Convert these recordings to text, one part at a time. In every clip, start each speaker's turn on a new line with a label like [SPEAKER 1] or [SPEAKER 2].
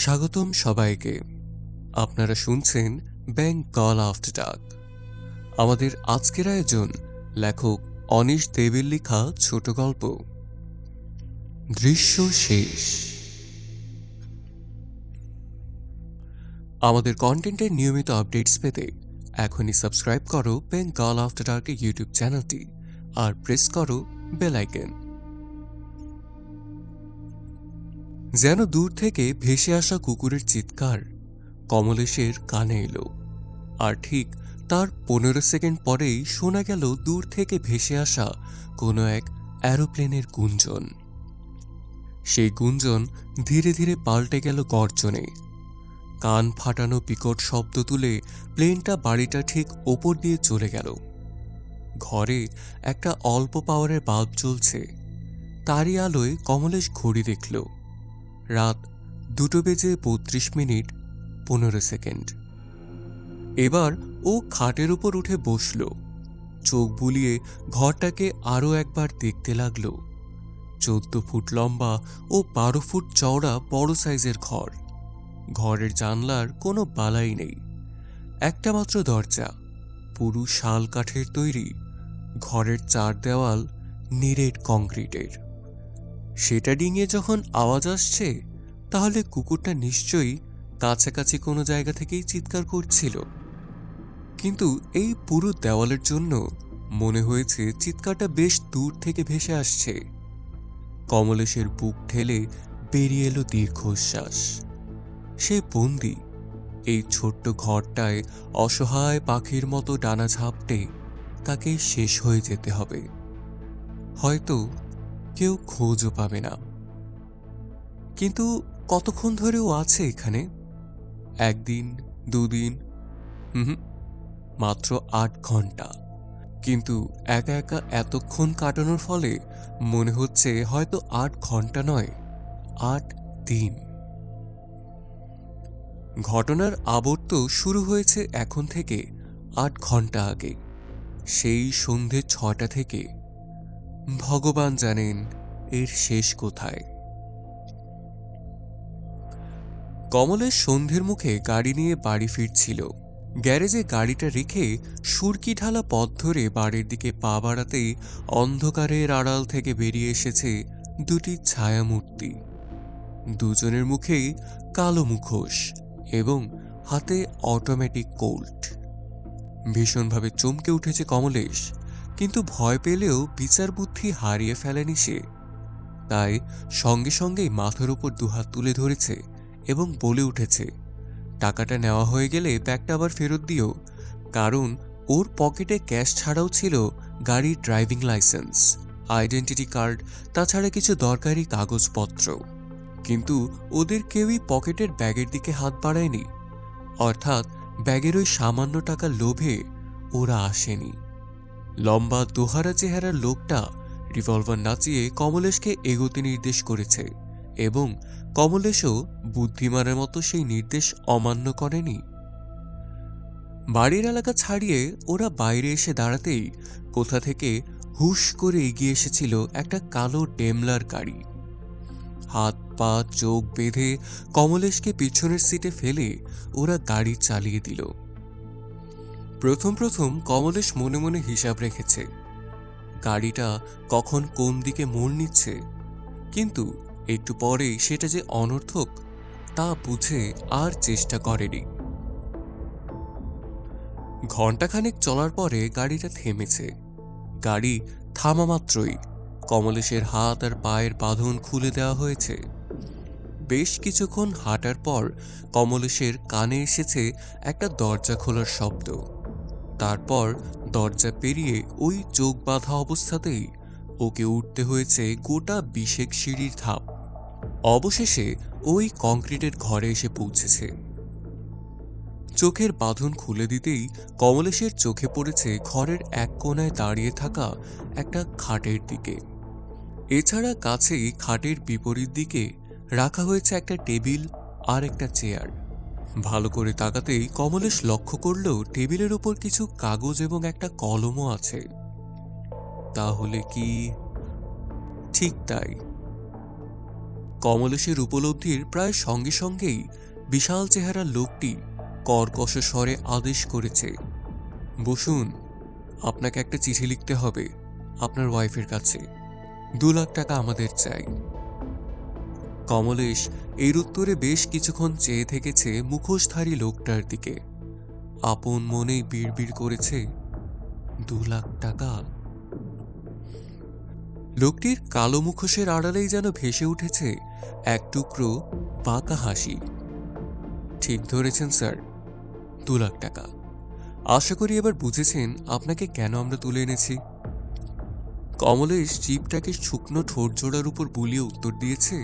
[SPEAKER 1] স্বাগতম সবাইকে। আপনারা শুনছেন বেঙ্গল আফটার ডার্ক। আমাদের আজকের আয়োজন লেখক অনিশ দেবের লেখা ছোট গল্প দৃশ্য শেষ। আমাদের কন্টেন্টের নিয়মিত আপডেটস পেতে এখনই সাবস্ক্রাইব করো বেঙ্গল আফটার ডার্কের ইউটিউব চ্যানেলটি আর প্রেস করো বেল আইকন। যেন দূর থেকে ভেসে আসা কুকুরের চিৎকার কমলেশের কানে এলো, আর ঠিক তার 15 সেকেন্ড পরেই শোনা গেল দূর থেকে ভেসে আসা কোনো এক অ্যারোপ্লেনের গুঞ্জন। সেই গুঞ্জন ধীরে ধীরে পাল্টে গেল গর্জনে। কান ফাটানো বিকট শব্দ তুলে প্লেনটা বাড়িটা ঠিক ওপর দিয়ে চলে গেল। ঘরে একটা অল্প পাওয়ারের বাল্ব জ্বলছে, তারই আলোয় কমলেশ ঘড়ি দেখল। রাত 2:32:15। এবার ও খাটের উপর উঠে বসল, চোখ বুলিয়ে ঘরটাকে আরও একবার দেখতে লাগল। 14 ফুট লম্বা ও 12 ফুট চওড়া বড় সাইজের ঘর। ঘরের জানলার কোনো বালাই নেই, একটা মাত্র দরজা, পুরু শাল কাঠের তৈরি। ঘরের চার দেওয়াল নিরেট কংক্রিটের। সেটা ডিঙিয়ে যখন আওয়াজ আসছে, তাহলে কুকুরটা নিশ্চয়ই কাছাকাছি কোনো জায়গা থেকেই চিৎকার করছিল। কিন্তু এই পুরো দেওয়ালের জন্য মনে হয়েছে চিৎকারটা বেশ দূর থেকে ভেসে আসছে। কমলেশের বুক ঠেলে বেরিয়ে এলো দীর্ঘশ্বাস। সে বন্দি এই ছোট্ট ঘরটায়, অসহায় পাখির মতো ডানা ঝাপটে তাকে শেষ হয়ে যেতে হবে। হয়তো কেউ খোঁজও পাবে না। কিন্তু কতক্ষণ ধরেও আছে এখানে? একদিন, দুদিন, মাত্র 8 ঘন্টা। কিন্তু একা একা এতক্ষণ কাটানোর ফলে মনে হচ্ছে হয়তো 8 ঘন্টা নয়, 8 দিন। ঘটনার আবর্ত শুরু হয়েছে এখন থেকে 8 ঘন্টা আগে, সেই সন্ধে 6টা থেকে। ভগবান জানেন এর শেষ কোথায়। কমলেশ সন্ধ্যের মুখে গাড়ি নিয়ে বাড়ি ফিরছিল। গ্যারেজে গাড়িটা রেখে সুরকি ঢালা পথ ধরে বাড়ির দিকে পা বাড়াতেই অন্ধকারের আড়াল থেকে বেরিয়ে এসেছে দুটি ছায়ামূর্তি। দুজনের মুখেই কালো মুখোশ এবং হাতে অটোমেটিক কোল্ট। ভীষণভাবে চমকে উঠেছে কমলেশ, কিন্তু ভয় পেলেও বিচার বুদ্ধি হারিয়ে ফেলেনি সে। তাই সঙ্গে সঙ্গেই মাথার উপর দুহাত তুলে ধরেছে এবং বলে উঠেছে, টাকাটা নেওয়া হয়ে গেলে ব্যাগটা আবার ফেরত দিও। কারণ ওর পকেটে ক্যাশ ছাড়াও ছিল গাড়ির ড্রাইভিং লাইসেন্স, আইডেন্টিটি কার্ড, তাছাড়া কিছু দরকারি কাগজপত্র। কিন্তু ওদের কেউই পকেটের ব্যাগের দিকে হাত বাড়ায়নি, অর্থাৎ ব্যাগের ওই সামান্য টাকার লোভে ওরা আসেনি। লম্বা দোহারা চেহারার লোকটা রিভলভার নাচিয়ে কমলেশকে এগোতে নির্দেশ করেছে এবং কমলেশও বুদ্ধিমানের মতো সেই নির্দেশ অমান্য করেনি। বাড়ির এলাকা ছাড়িয়ে ওরা বাইরে এসে দাঁড়াতেই কোথা থেকে হুশ করে এগিয়ে এসেছিল একটা কালো ডেমলার গাড়ি। হাত পা চোখ বেঁধে কমলেশকে পিছনের সিটে ফেলে ওরা গাড়ি চালিয়ে দিল। প্রথম প্রথম কমলেশ মনে মনে হিসাব রেখেছে গাড়িটা কখন কোন দিকে মোড় নিচ্ছে, কিন্তু একটু পরেই সেটা যে অনর্থক তা বুঝে আর চেষ্টা করেনি। ঘণ্টাখানেক চলার পরে গাড়িটা থেমেছে। গাড়ি থামা মাত্রই কমলেশের হাত আর পায়ের বাঁধন খুলে দেওয়া হয়েছে। বেশ কিছুক্ষণ হাঁটার পর কমলেশের কানে এসেছে একটা দরজা খোলার শব্দ। তারপর দরজা পেরিয়ে ওই চোখ বাঁধা অবস্থাতেই ওকে উঠতে হয়েছে গোটা 20 সিঁড়ির ধাপ। অবশেষে ওই কংক্রিটের ঘরে এসে পৌঁছেছে। চোখের বাঁধন খুলে দিতেই কমলেশের চোখে পড়েছে ঘরের এক কোণায় দাঁড়িয়ে থাকা একটা খাটের দিকে। এছাড়া কাছেই খাটের বিপরীত দিকে রাখা হয়েছে একটা টেবিল আর একটা চেয়ার। ভালো করে তাকাতেই কমলেশ লক্ষ্য করল টেবিলের উপর কিছু কাগজ এবং একটা কলমও আছে। তাহলে কি? ঠিক তাই, কমলেশের উপলব্ধির প্রায় সঙ্গে সঙ্গেই বিশাল চেহারার লোকটি কর্কশ স্বরে আদেশ করেছে, বসুন, আপনাকে একটা চিঠি লিখতে হবে আপনার ওয়াইফের কাছে। 2 লাখ টাকা আমাদের চাই। কমলেশ এর উত্তরে বেশ কিছুক্ষণ চেয়ে থেকেছে মুখোশধারী লোকটার দিকে। আপন মনেই বিড়বিড় করেছে, 2 লাখ টাকা। লোকটির কালো মুখোশের আড়ালেই যেন ভেসে উঠেছে এক টুকরো বাঁকা হাসি। ঠিক ধরেছেন স্যার, 2 লাখ টাকা। আশা করি এবার বুঝেছেন আপনাকে কেন আমরা তুলে এনেছি। কমলেশ জিভটাকে শুকনো ঠোঁট জোড়ার উপর বুলিয়ে উত্তর দিয়েছে,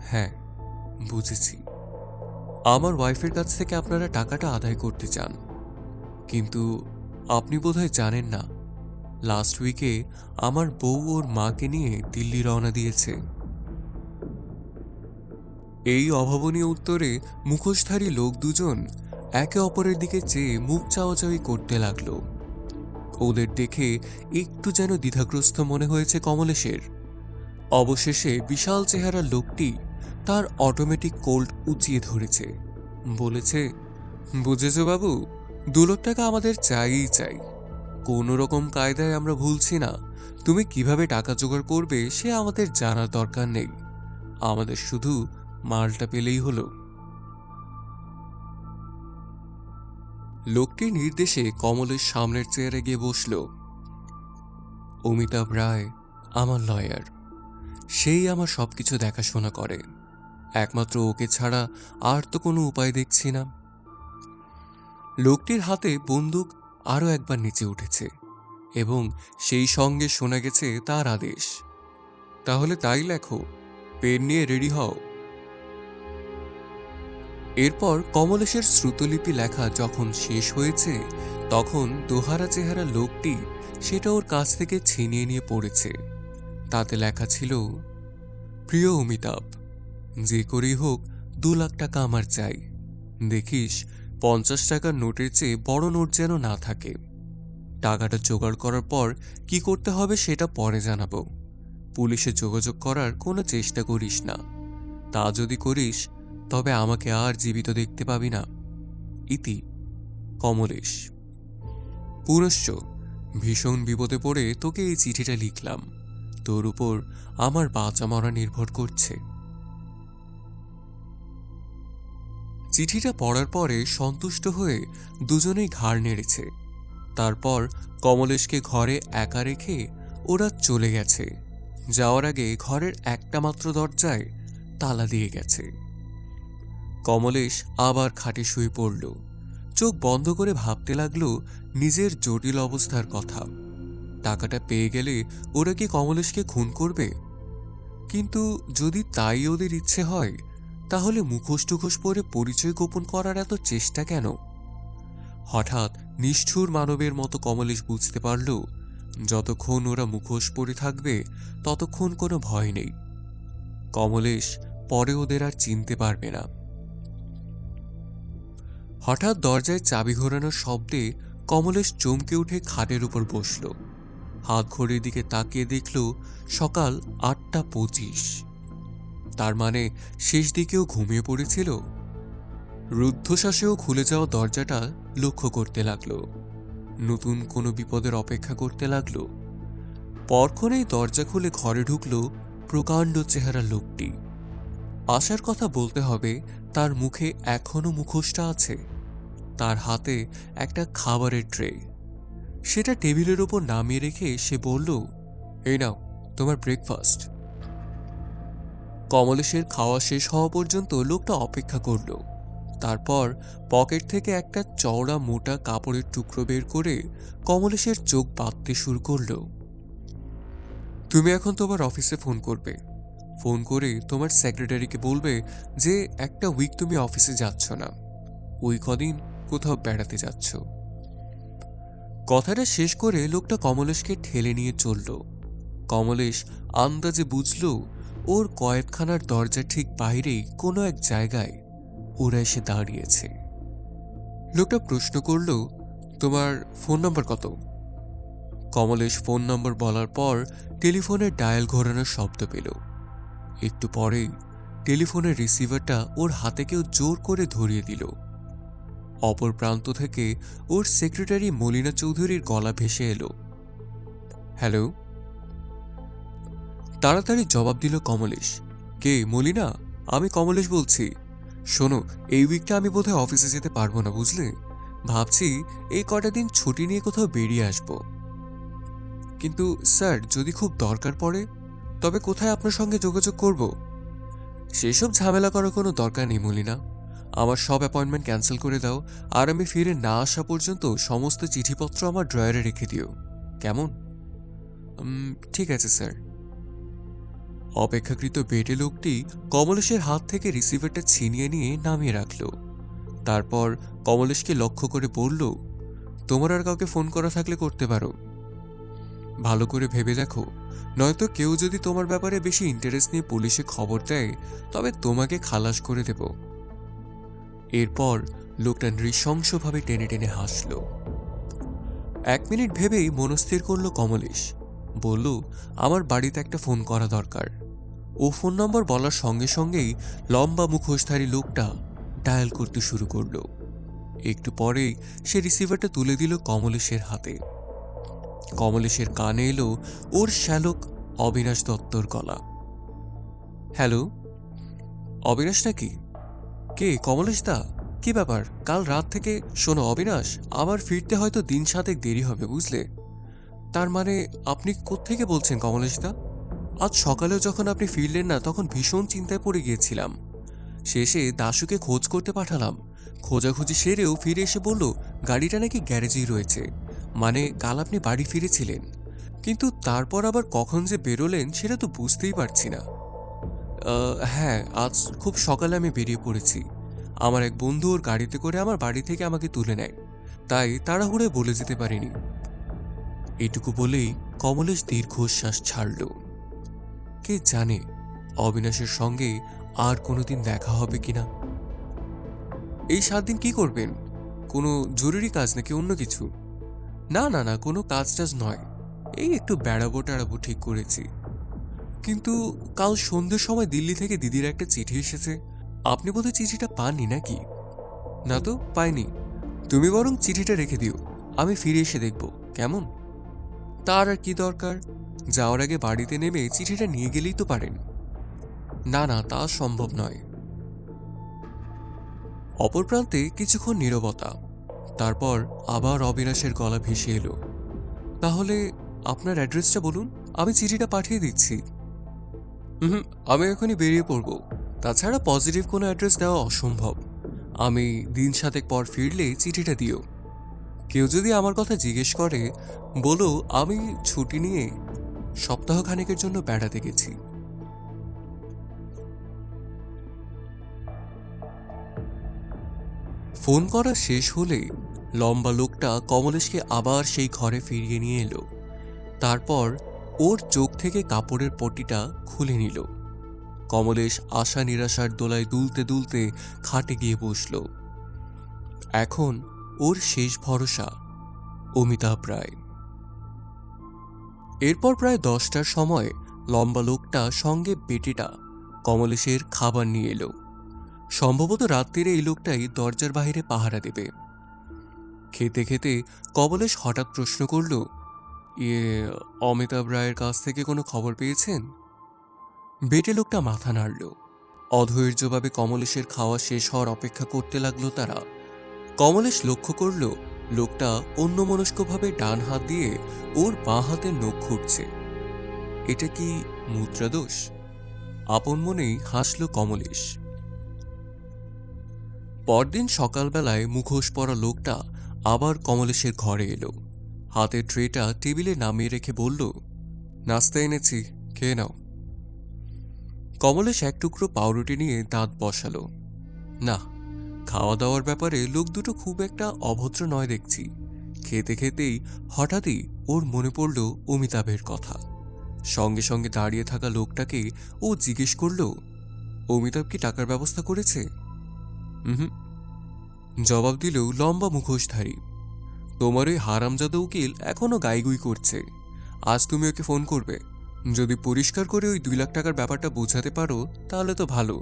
[SPEAKER 1] হ্যাঁ বুঝেছি। আমার ওয়াইফের কাছ থেকে আপনারা টাকাটা আদায় করতে চান, কিন্তু আপনি বোধহয় জানেন না, লাস্ট উইকে আমার বউ ওর মাকে নিয়ে দিল্লি রওনা দিয়েছে। এই অভাবনীয় উত্তরে মুখোশধারী লোক দুজন একে অপরের দিকে চেয়ে মুখ চাওয়াচাওয়ি করতে লাগলো। ওদের দেখে একটু যেন দ্বিধাগ্রস্ত মনে হয়েছে কমলেশের। অবশেষে বিশাল চেহারার লোকটি তার অটোমেটিক কোল্ড উঁচিয়ে ধরেছে, বলেছে, বুঝেছো বাবু, 2 লাখ টাকা আমাদের চাইই চাই। কোনো রকম কায়দায় আমরা ভুলছি না। তুমি কিভাবে টাকা জোগাড় করবে সে আমাদের জানার দরকার নেই, আমাদের শুধু মালটা পেলেই হলো। লোকটির নির্দেশে কমলের সামনের চেয়ারে গিয়ে বসল। অমিতাভ রায় আমার লয়ার, সেই আমার সবকিছু দেখাশোনা করে। একমাত্র ওকে ছাড়া আর তো কোনো উপায় দেখছি না। লোকটির হাতে বন্দুক আরও একবার নিচে উঠেছে এবং সেই সঙ্গে শোনা গেছে তার আদেশ, তাহলে তাই লেখো, পেন নিয়ে রেডি হও। এরপর কমলেশের শ্রুতলিপি লেখা যখন শেষ হয়েছে তখন দোহারা চেহারা লোকটি সেটা ওর কাছ থেকে ছিনিয়ে নিয়ে পড়েছে। তাতে লেখা ছিল, প্রিয় অমিতাভ, যে করেই হোক 2 লাখ টাকা আমার চাই। দেখিস 50 টাকার নোটের চেয়ে বড় নোট যেন না থাকে। টাকাটা জোগাড় করার পর কি করতে হবে সেটা পরে জানাবো। পুলিশে যোগাযোগ করার কোনো চেষ্টা করিস না, তা যদি করিস তবে আমাকে আর জীবিত দেখতে পাবি না। ইতি কমলেশ। পুনশ্চ ভীষণ বিপদে পড়ে তোকে এই চিঠিটা লিখলাম, তোর উপর আমার বাঁচা মরা নির্ভর করছে। চিঠিটা পড়ার পরে সন্তুষ্ট হয়ে দুজনেই ঘাড় নেড়েছে। তারপর কমলেশকে ঘরে একা রেখে ওরা চলে গেছে। যাওয়ার আগে ঘরের একটা মাত্র দরজায় তালা দিয়ে গেছে। কমলেশ আবার খাটে শুয়ে পড়ল। চোখ বন্ধ করে ভাবতে লাগলো নিজের জটিল অবস্থার কথা। টাকাটা পেয়ে গেলে ওরা কি কমলেশকে খুন করবে? কিন্তু যদি তাই ওদের ইচ্ছে হয় তাহলে মুখোশ টুখোশ পরে পরিচয় গোপন করার এত চেষ্টা কেন? হঠাৎ নিষ্ঠুর মানবের মতো কমলেশ বুঝতে পারল যতক্ষণ ওরা মুখোশ পরে থাকবে ততক্ষণ কোনো ভয় নেই। কমলেশ পরে ওদের আর চিনতে পারবে না। হঠাৎ দরজায় চাবি ঘোরানোর শব্দে কমলেশ চমকে উঠে খাটের উপর বসল। হাত ঘড়ির দিকে তাকিয়ে দেখল সকাল 8:25। তার মানে শেষ দিকেও ঘুমিয়ে পড়েছিল। রুদ্ধশ্বাসেও খুলে যাওয়া দরজাটা লক্ষ্য করতে লাগলো। নতুন কোনো বিপদের অপেক্ষা করতে লাগলো। পরক্ষণেই দরজা খুলে ঘরে ঢুকল প্রকাণ্ড চেহারা লোকটি। আসার কথা বলতে হবে, তার মুখে এখনো মুখোশটা আছে। তার হাতে একটা খাবারের ট্রে। সেটা টেবিলের ওপর নামিয়ে রেখে সে বলল, এই নাও তোমার ব্রেকফাস্ট। কমলেশের খাওয়া শেষ হওয়া পর্যন্ত লোকটা অপেক্ষা করল। তারপর পকেট থেকে একটা চওড়া মোটা কাপড়ের টুকরো বের করে কমলেশের চোখ বাঁধতে শুরু করল। তুমি এখন তোমার অফিসে ফোন করবে। ফোন করে তোমার সেক্রেটারিকে বলবে যে একটা উইক তুমি অফিসে যাচ্ছ না, ওই কদিন কোথাও বেড়াতে যাচ্ছ। কথাটা শেষ করে লোকটা কমলেশকে ঠেলে নিয়ে চলল। কমলেশ আন্দাজে বুঝল ওর কয়েকখানার দরজা ঠিক বাইরেই কোনো এক জায়গায় ওরা এসে দাঁড়িয়েছে। লোকটা প্রশ্ন করল, তোমার ফোন নাম্বার কত? কমলেশ ফোন নম্বর বলার পর টেলিফোনের ডায়াল ঘোরানোর শব্দ পেল। একটু পরেই টেলিফোনের রিসিভারটা ওর হাতে কেউ জোর করে ধরিয়ে দিল। অপর প্রান্ত থেকে ওর সেক্রেটারি মলিনা চৌধুরীর গলা ভেসে এলো, হ্যালো। তাড়াতাড়ি জবাব দিল কমলেশ, কে মলিনা? আমি কমলেশ বলছি। শোনো, এই উইকটা আমি বোধহয় অফিসে যেতে পারবো না, বুঝলে? ভাবছি এই কটা দিন ছুটি নিয়ে কোথাও বেরিয়ে আসব। কিন্তু স্যার, যদি খুব দরকার পড়ে তবে কোথায় আপনার সঙ্গে যোগাযোগ করব? সেসব ঝামেলা করার কোনো দরকার নেই মলিনা। আমার সব অ্যাপয়েন্টমেন্ট ক্যান্সেল করে দাও, আর আমি ফিরে না আসা পর্যন্ত সমস্ত চিঠিপত্র আমার ড্রয়ারে রেখে দিও, কেমন? ঠিক আছে স্যার। অপেক্ষাকৃত বেটে লোকটি কমলেশের হাত থেকে রিসিভারটা ছিনিয়ে নিয়ে নামিয়ে রাখল। তারপর কমলেশকে লক্ষ্য করে বলল, তোমার আর কাউকে ফোন করা থাকলে করতে পারো। ভালো করে ভেবে দেখো, নয়তো কেউ যদি তোমার ব্যাপারে বেশি ইন্টারেস্ট নিয়ে পুলিশে খবর দেয় তবে তোমাকে খালাস করে দেব। এরপর লোকটা নৃশংসভাবে টেনে টেনে হাসল। 1 মিনিট ভেবেই মনস্থির করল কমলেশ। বলল, আমার বাড়িতে একটা ফোন করা দরকার। ও ফোন নম্বর বলার সঙ্গে সঙ্গেই লম্বা মুখোশধারী লোকটা ডায়াল করতে শুরু করল। একটু পরেই সে রিসিভারটা তুলে দিল কমলেশের হাতে। কমলেশের কানে এলো ওর শ্যালক অবিনাশ দত্তর গলা। হ্যালো, অবিনাশ নাকি? কে কমলেশ দা? কি ব্যাপার কাল রাত থেকে? শোনো অবিনাশ, আমার ফিরতে হয়তো দিন 7 দেরি হবে, বুঝলে? তার মানে আপনি কোত্থেকে বলছেন কমলেশ দা? আজ সকালেও যখন আপনি ফিরলেন না তখন ভীষণ চিন্তায় পড়ে গিয়েছিলাম। শেষে দাশুকে খোঁজ করতে পাঠালাম। খোঁজাখুঁজি সেরেও ফিরে এসে বলল গাড়িটা নাকি গ্যারেজেই রয়েছে। মানে কাল আপনি বাড়ি ফিরেছিলেন, কিন্তু তারপর আবার কখন যে বেরোলেন সেটা তো বুঝতেই পারছি না। হ্যাঁ, আজ খুব সকালে আমি বেরিয়ে পড়েছি। আমার এক বন্ধু ওর গাড়িতে করে আমার বাড়ি থেকে আমাকে তুলে নেয়, তাই তাড়াহুড়ে বলে যেতে পারিনি। এটুকু বলেই কমলেশ দীর্ঘশ্বাস ছাড়ল। কে জানে অবিনাশের সঙ্গে আর কোনোদিন দেখা হবে কিনা। এই 7 দিন কি করবেন? কোনো জরুরি কাজ নাকি অন্য কিছু? না না না, কোনো কাজ টাজ নয়, এই একটু বেড়াবো টেড়াবো ঠিক করেছি। কিন্তু কাল সন্ধ্যের সময় দিল্লি থেকে দিদির একটা চিঠি এসেছে। আপনি বোধহয় চিঠিটা পাননি নাকি? না তো, পাইনি। তুমি বরং চিঠিটা রেখে দিও, আমি ফিরে এসে দেখব, কেমন? তার আর কি দরকার? যাওয়ার আগে বাড়িতে নেমে চিঠিটা নিয়ে গেলেই তো পারেন। না না, তা সম্ভব নয়। অপর প্রান্তে কিছুক্ষণ নীরবতা। তারপর আবার অবিনাশের গলা ভেসে এলো, তাহলে আপনার অ্যাড্রেসটা বলুন, আমি চিঠিটা পাঠিয়ে দিচ্ছি। হুম, আমি এখনই বেরিয়ে পড়ব। তাছাড়া পজিটিভ কোনো অ্যাড্রেস দেওয়া অসম্ভব। আমি দিন 7 পর ফিরলে চিঠিটা দিও। কেউ যদি আমার কথা জিজ্ঞেস করে বলো আমি ছুটি নিয়ে সপ্তাহখানেকের জন্য বেড়াতে গেছি। ফোন করা শেষ হলে লম্বা লোকটা কমলেশকে আবার সেই ঘরে ফিরিয়ে নিয়ে এলো। তারপর ওর চোখ থেকে কাপড়ের পট্টিটা খুলে নিল। কমলেশ আশা নিরাশার দোলায় দুলতে দুলতে খাটে গিয়ে বসল। এখন ওর শেষ ভরসা অমিতাভ রায়। এরপর প্রায় 10টার সময় লম্বা লোকটা সঙ্গে বেটিটা কমলেশের খাবার নিয়ে এলো। সম্ভবত রাত্রিরে এই লোকটাই দরজার বাইরে পাহারা দেবে। খেতে খেতে কমলেশ হঠাৎ প্রশ্ন করল, ইয়ে, অমিতাভ রায়ের কাছ থেকে কোনো খবর পেয়েছেন? বেটে লোকটা মাথা নাড়ল। অধৈর্যভাবে কমলেশের খাওয়া শেষ হওয়ার অপেক্ষা করতে লাগলো তারা। কমলেশ লক্ষ্য করল লোকটা অন্যমনস্কভাবে ডান হাত দিয়ে ওর বাঁ হাতের নখ খুঁড়ছে। এটা কি মুদ্রাদোষ? আপন মনেই হাসল কমলেশ। পরদিন সকালবেলায় মুখোশ পরা লোকটা আবার কমলেশের ঘরে এলো। হাতের ট্রেটা টেবিলে নামিয়ে রেখে বলল, নাস্তা এনেছি, খেয়ে নাও। কমলেশ এক টুকরো পাউরুটি নিয়ে দাঁত বসালো। না, খাওয়া দাওয়ার ব্যাপারে লোক দুটো খুব একটা অভদ্র নয় দেখছি। খেতে খেতেই হঠাৎই ওর মনে পড়ল অমিতাভের কথা। সঙ্গে সঙ্গে দাঁড়িয়ে থাকা লোকটাকে ও জিজ্ঞেস করল, অমিতাভ কি টাকার ব্যবস্থা করেছে? হুম, জবাব দিল লম্বা মুখোশধারী। তোমার ওই হারামজাদা উকিল এখনো গাইগুই করছে। আজ তুমি ওকে ফোন করবে, যদি পরিষ্কার করে ওই 2 লাখ টাকার ব্যাপারটা বোঝাতে পারো তাহলে তো ভালো,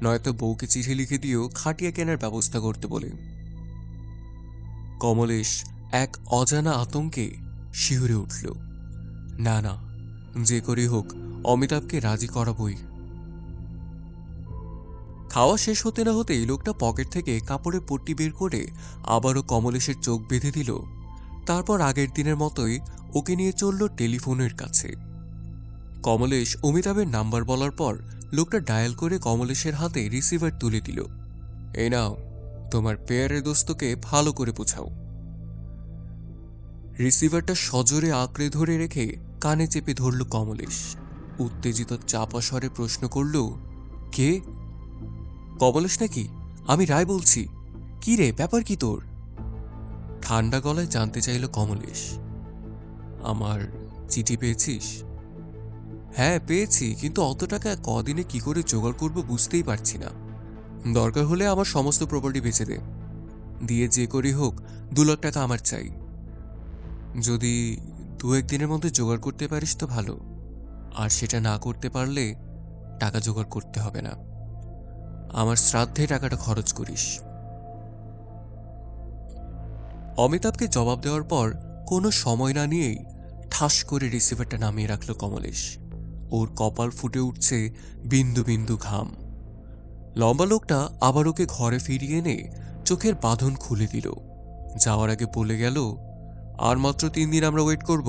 [SPEAKER 1] নয়তো বউকে চিঠি লিখে দিও খাটিয়া কেনার ব্যবস্থা করতে বলে। কমলেশ এক অজানা আতঙ্কে শিউরে উঠল। না না, যে করেই হোক অমিতাভকে রাজি করাবই। খাওয়া শেষ হতে না হতেই লোকটা পকেট থেকে কাপড়ের পট্টি বের করে আবারও কমলেশের চোখ বেঁধে দিল। তারপর আগের দিনের মতোই ওকে নিয়ে চলল টেলিফোনের কাছে। কমলেশ অমিতাভের নাম্বার বলার পর লোকটা ডায়াল করে কমলেশের হাতে রিসিভার তুলে দিল। এই নাও, তোমার পেয়ারের দোস্তকে ভালো করে বোঝাও। রিসিভারটা সজোরে আঁকড়ে ধরে রেখে কানে চেপে ধরল কমলেশ। উত্তেজিত চাপা স্বরে প্রশ্ন করল, কে? কমলেশ নাকি? আমি রায় বলছি। কি রে, ব্যাপার কি তোর? ঠান্ডা গলায় জানতে চাইল কমলেশ। আমার চিঠি পেয়েছিস? হ্যাঁ পেয়েছি, কিন্তু অত টাকা কদিনে কি করে জোগাড় করব বুঝতেই পারছি না। দরকার হলে আমার সমস্ত প্রপার্টি বেচে দে, দিয়ে যে করেই হোক 2 লাখ টাকা আমার চাই। যদি 2-1 দিনের মধ্যে জোগাড় করতে পারিস তো ভালো, আর সেটা না করতে পারলে টাকা জোগাড় করতে হবে না, আমার শ্রাদ্ধে টাকাটা খরচ করিস। অমিতাভকে জবাব দেওয়ার পর কোনো সময় না নিয়েই ঠাস করে রিসিভারটা নামিয়ে রাখল কমলেশ। ওর কপাল ফুটে উঠছে বিন্দু বিন্দু ঘাম। লম্বা লোকটা আবার ওকে ঘরে ফিরিয়ে এনে চোখের বাঁধন খুলে দিল। যাওয়ার আগে বলে গেল, আর মাত্র 3 দিন আমরা ওয়েট করব।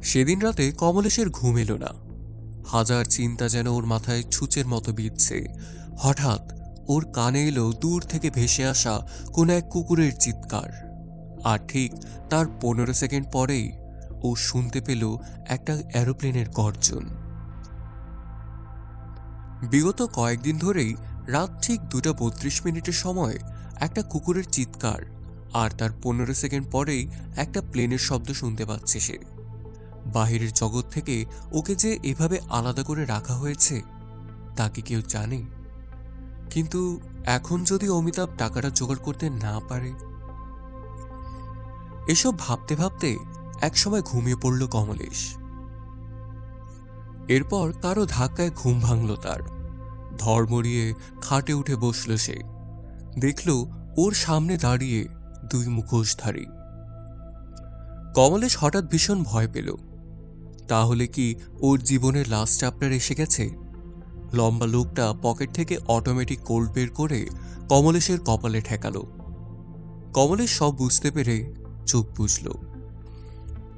[SPEAKER 1] সেদিন রাতে কমলেশের ঘুম এলো না। হাজার চিন্তা যেন ওর মাথায় ছুঁচের মতো বিঁধছে। হঠাৎ ওর কানে এলো দূর থেকে ভেসে আসা কোন এক কুকুরের চিৎকার। আর ঠিক তার 15 সেকেন্ড পরেই ও শুনতে পেল একটা এরোপ্লেনের গর্জন। বিগত কয়েকদিন ধরেই রাত ঠিক 2:32 সময় একটা কুকুরের চিৎকার আর তার 15 সেকেন্ড পরেই একটা প্লেনের শব্দ শুনতে পাচ্ছে সে। বাহিরের জগৎ থেকে ওকে যে এভাবে আলাদা করে রাখা হয়েছে তা কি কেউ জানে? কিন্তু এখন যদি অমিতাভ টাকাটা জোগাড় করতে না পারে? এসব ভাবতে ভাবতে একসময় ঘুমিয়ে পড়ল কমলেশ। এরপর কারো ধাক্কায় ঘুম ভাঙল তার। ধড়মড়িয়ে খাটে উঠে বসল সে। দেখল ওর সামনে দাঁড়িয়ে 2 মুখোশধারী। কমলেশ হঠাৎ ভীষণ ভয় পেল। তাহলে কি ওর জীবনের লাস্ট চ্যাপ্টার এসে গেছে? লম্বা লোকটা পকেট থেকে অটোমেটিক কোল্ড বের করে কমলেশের কপালে ঠেকালো। কমলেশ সব বুঝতে পেরে চোখ বুঝল।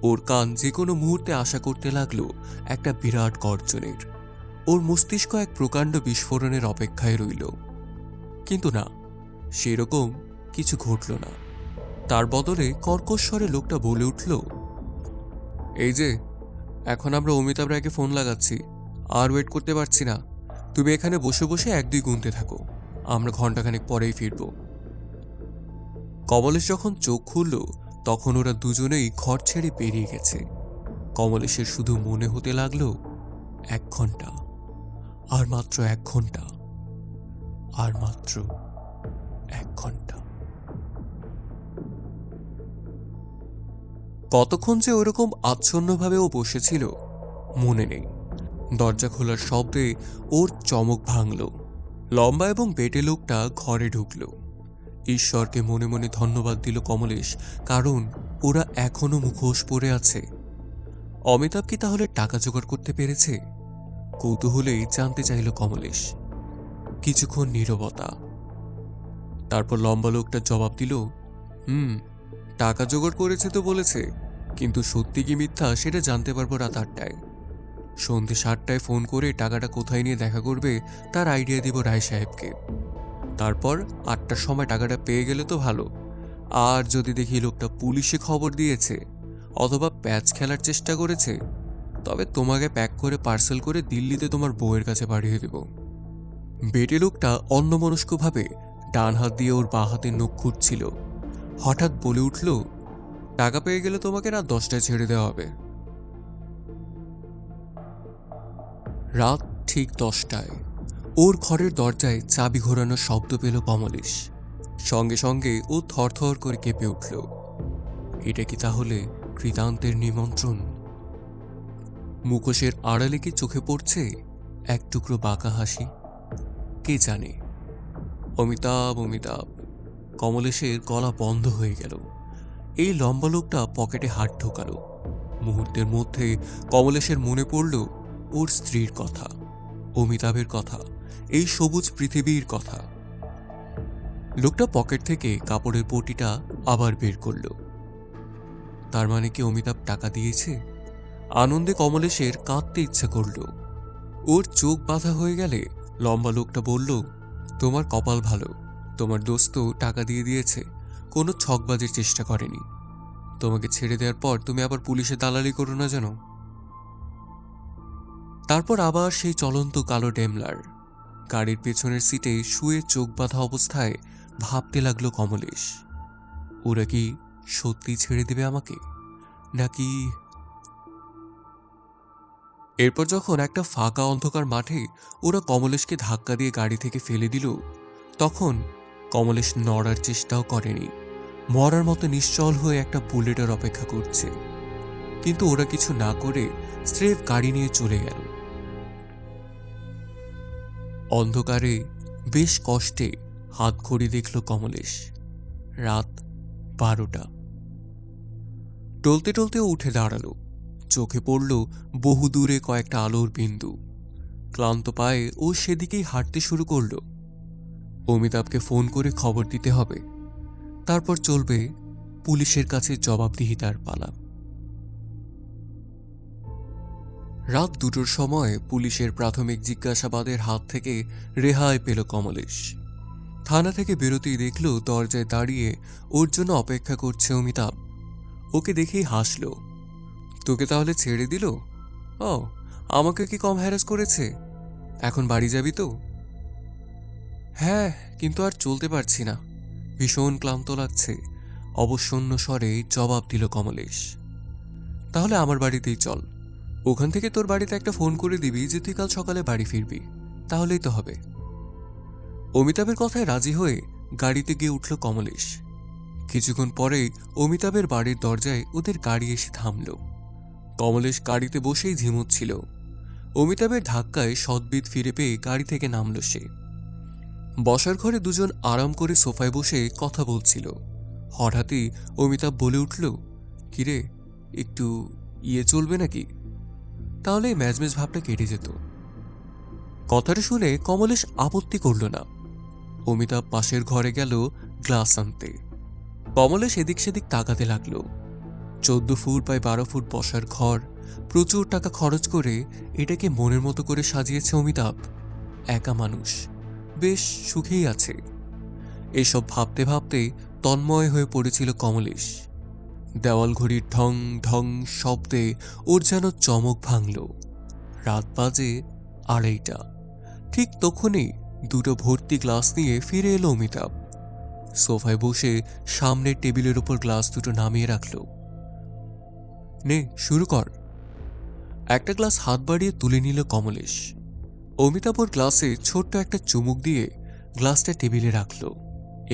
[SPEAKER 1] ওর কান যে কোনো মুহূর্তে আশা করতে লাগলো একটা বিরাট গর্জনের। ওর মস্তিষ্ক এক প্রকাণ্ড বিস্ফোরণের অপেক্ষায় রইল। কিন্তু না, সেরকম কিছু ঘটল না। তার বদলে কর্কশ স্বরে লোকটা বলে উঠল, এই যে, এখন আমরা অমিতাভ রায়কে ফোন লাগাচ্ছি, আর ওয়েট করতে পারছি না। তুমি এখানে বসে বসে 1-2 গুনতে থাকো, আমরা ঘন্টাখানেক পরেই ফিরব। কমলেশ যখন চোখ খুলল তখন ওরা দুজনেই ঘর ছেড়ে বেরিয়ে গেছে। কমলেশের শুধু মনে হতে লাগলো 1 ঘন্টা, আর মাত্র 1 ঘন্টা, আর মাত্র 1 ঘন্টা। কতক্ষণ যে ওরকম আচ্ছন্নভাবে ও বসেছিল মনে নেই। দরজা খোলার শব্দে ওর চমক ভাঙল। লম্বা এবং বেটে লোকটা ঘরে ঢুকল। ঈশ্বরকে মনে মনে ধন্যবাদ দিল কমলেশ, কারণ ওরা এখনো মুখোশ পরে আছে। অমিতাভ কি তাহলে টাকা জোগাড় করতে পেরেছে? কৌতূহলেই জানতে চাইল কমলেশ। কিছুক্ষণ নীরবতা। তারপর লম্বা লোকটা জবাব দিল, টাকা জোগাড় করেছে তো বলেছে, কিন্তু সত্যি কি মিথ্যা সেটা জানতে পারবো রাত 8টায়। সন্ধ্যে 7টায় ফোন করে টাকাটা কোথায় নিয়ে দেখা করবে তার আইডিয়া দিব রায় সাহেবকে। তারপর 8টার সময় টাকাটা পেয়ে গেলে তো ভালো। আর যদি দেখি লোকটা পুলিশে খবর দিয়েছে অথবা প্যাচ খেলার চেষ্টা করেছে, তবে তোমাকে প্যাক করে পার্সেল করে দিল্লিতে তোমার বউয়ের কাছে পাঠিয়ে দেব। বেটে লোকটা অন্যমনস্কভাবে ডান হাত দিয়ে ওর বাঁ হাতে নখ খুঁটছিল। হঠাৎ বলে উঠল, টাকা পেয়ে গেলে তোমাকে রাত 10টায় ছেড়ে দেওয়া হবে। রাত ঠিক 10টায় ওর ঘরের দরজায় চাবি ঘোরানোর শব্দ পেল কমলেশ। সঙ্গে সঙ্গে ও থরথর করে কেঁপে উঠল। এটা কি তাহলে কৃতান্তের নিমন্ত্রণ। মুখোশের আড়ালে কি চোখে পড়ছে এক টুকরো বাঁকা হাসি? কে জানে। অমিতাভ, অমিতাভ। কমলেশের গলা বন্ধ হয়ে গেল। এই লম্বা লোকটা পকেটে হাত ঢোকালো। মুহূর্তের মধ্যে কমলেশের মনে পড়ল ওর স্ত্রীর কথা, অমিতাভের কথা, এই সবুজ পৃথিবীর কথা। লোকটা পকেট থেকে কাপড়ের পটিটা আবার বের করল। তার মানে কি অমিতাভ টাকা দিয়েছে? আনন্দে কমলেশের কাঁদতে ইচ্ছা করল। ওর চোখ বাঁধা হয়ে গেলে লম্বা লোকটা বলল, তোমার কপাল ভালো, তোমার দোস্ত টাকা দিয়ে দিয়েছে, কোনো ছকবাজির চেষ্টা করেনি। তোমাকে ছেড়ে দেওয়ার পর তুমি আবার পুলিশে দালালি করো না যেন। তারপর আবার সেই চলন্ত কালো ডেমলার। গাড়ির পেছনের সিটে শুয়ে চোখ বাঁধা অবস্থায় ভাবতে লাগলো কমলেশ, ওরা কি সত্যি ছেড়ে দেবে আমাকে নাকি? এরপর যখন একটা ফাঁকা অন্ধকার মাঠে ওরা কমলেশকে ধাক্কা দিয়ে গাড়ি থেকে ফেলে দিল, তখন কমলেশ নড়ার চেষ্টাও করেনি। মরার মতো নিশ্চল হয়ে একটা বুলেটের অপেক্ষা করছে। কিন্তু ওরা কিছু না করে স্রেফ গাড়ি নিয়ে চলে গেল। অন্ধকারে বেশ কষ্টে হাত ঘড়ি দেখল কমলেশ। রাত 12টা। টলতে টলতে উঠে দাঁড়ালো। চোখে পড়ল বহু দূরে কয়েকটা আলোর বিন্দু। ক্লান্ত পায়ে ও সেদিকেই হাঁটতে শুরু করল। অমিতাভকে ফোন করে খবর দিতে হবে, তারপর চলবে পুলিশের কাছে জবাবদিহিতার পালা। রাত 2টোর সময় পুলিশের প্রাথমিক জিজ্ঞাসাবাদের হাত থেকে রেহাই পেল কমলেশ। থানা থেকে বেরোতেই দেখল দরজায় দাঁড়িয়ে ওর জন্য অপেক্ষা করছে অমিতাভ। ওকে দেখেই হাসল। তোকে তাহলে ছেড়ে দিল? ও, আমাকে কি কম হ্যারাস করেছে? এখন বাড়ি যাবি তো? হ্যাঁ, কিন্তু আর চলতে পারছি না, ভীষণ ক্লান্ত লাগছে, অবসন্ন স্বরে জবাব দিল কমলেশ। তাহলে আমার বাড়িতেই চল। ওখান থেকে তোর বাড়িতে একটা ফোন করে দিবি যে তুই কাল সকালে বাড়ি ফিরবি, তাহলেই তো হবে। অমিতাভের কথায় রাজি হয়ে গাড়িতে গিয়ে উঠল কমলেশ। কিছুক্ষণ পরেই অমিতাভের বাড়ির দরজায় ওদের গাড়ি এসে থামল। কমলেশ গাড়িতে বসেই ঝিমুচ্ছিল। অমিতাভের ধাক্কায় সদ্বিদ ফিরে পেয়ে গাড়ি থেকে নামল সে। বসার ঘরে দুজন আরাম করে সোফায় বসে কথা বলছিল। হঠাৎই অমিতাভ বলে উঠল, কিরে, একটু চলবে নাকি? তাহলে এই ম্যাজমেজ ভাবটা কেটে যেত। কথাটা শুনে কমলেশ আপত্তি করল না। অমিতাভ পাশের ঘরে গেল গ্লাস আনতে। কমলেশ এদিক সেদিক তাকাতে লাগল। 14 ফুট বাই 12 ফুট বসার ঘর, প্রচুর টাকা খরচ করে এটাকে মনের মতো করে সাজিয়েছে অমিতাভ। একা মানুষ, বেশ সুখেই আছে। এসব ভাবতে ভাবতে তন্ময় হয়ে পড়েছিল কমলেশ। দেওয়াল ঘড়ির ঢং ঢং শব্দে ওর যেন চমক ভাঙল। রাত বাজে 2:30। ঠিক তখনই 2টো ভর্তি গ্লাস নিয়ে ফিরে এলো অমিতাভ। সোফায় বসে সামনের টেবিলের উপর গ্লাস 2টো নামিয়ে রাখল। নে, শুরু কর। একটা গ্লাস হাত বাড়িয়ে তুলে নিল কমলেশ। অমিতাভ ওর গ্লাসে ছোট্ট একটা চুমুক দিয়ে গ্লাসটা টেবিলে রাখল।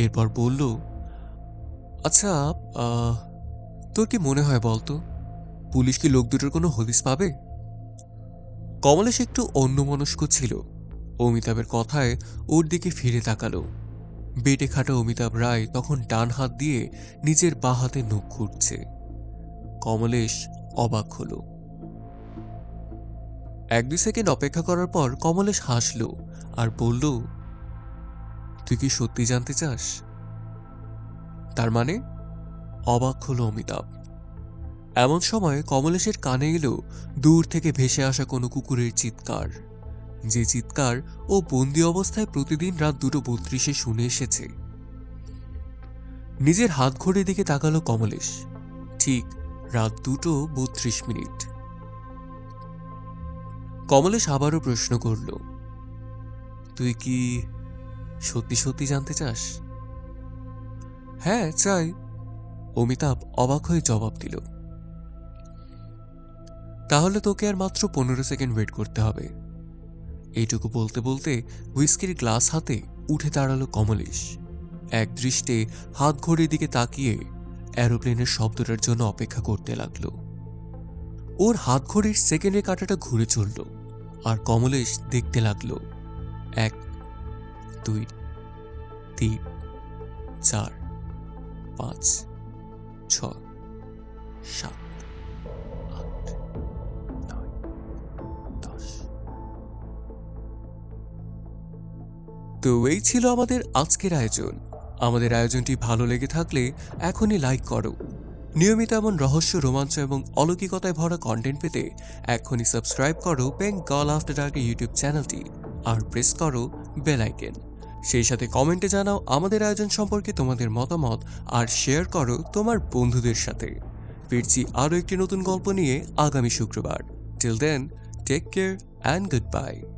[SPEAKER 1] এরপর বলল, আচ্ছা, তোর কি মনে হয় বলতো, পুলিশ কি লোক দুটোর কোনো হদিস পাবে? কমলেশ একটু অন্যমনস্ক ছিল। অমিতাভের কথায় ওর দিকে ফিরে তাকালো। বেটে খাটা অমিতাভ রায় তখন ডান হাত দিয়ে নিজের বাঁ হাতে নখ খুঁড়ছে। কমলেশ অবাক হল। 1-2 সেকেন্ড অপেক্ষা করার পর কমলেশ হাসল আর বলল, তুই কি সত্যি জানতে চাস? তার মানে? অবাক হল অমিতাভ। এমন সময় কমলেশের কানে এলো দূর থেকে ভেসে আসা কোনো কুকুরের চিৎকার, যে চিৎকার ও বন্দি অবস্থায় প্রতিদিন রাত 2:32 শুনে এসেছে। নিজের হাত ঘড়ির দিকে তাকালো কমলেশ। ঠিক রাত 2:32। কমলেশ আবারও প্রশ্ন করল, তুই কি সত্যি সত্যি জানতে চাস? হ্যাঁ, চাই, অমিতাভ অবাক হয়ে জবাব দিল। তাহলে তোকে আর মাত্র 15 সেকেন্ড ওয়েট করতে হবে। এইটুকু বলতে বলতে হুইস্কির গ্লাস হাতে উঠে দাঁড়ালো কমলেশ। এক দৃষ্টে হাত ঘড়ির দিকে তাকিয়ে এরোপ্লেনের শব্দটার জন্য অপেক্ষা করতে লাগলো। ওর হাত ঘড়ির সেকেন্ডের কাঁটাটা ঘুরে চলল আর কমলেশ দেখতে লাগলো 1 2 3 4 5 6 7 8 9 10। তো এই ছিল আমাদের আজকের আয়োজন। আমাদের আয়োজনটি ভালো লেগে থাকলে এখনই লাইক করো। নিয়মিত এমন রহস্য, রোমাঞ্চ এবং অলৌকিকতায় ভরা কন্টেন্ট পেতে এখনই সাবস্ক্রাইব করো বেঙ্গল আফটার ডার্ক ইউটিউব চ্যানেলটি আর প্রেস করো বেল আইকন। সেই সাথে কমেন্টে জানাও আমাদের আয়োজন সম্পর্কে তোমাদের মতামত আর শেয়ার করো তোমার বন্ধুদের সাথে। ফিরছি আরও একটি নতুন গল্প নিয়ে আগামী শুক্রবার। Till then, take care and good bye.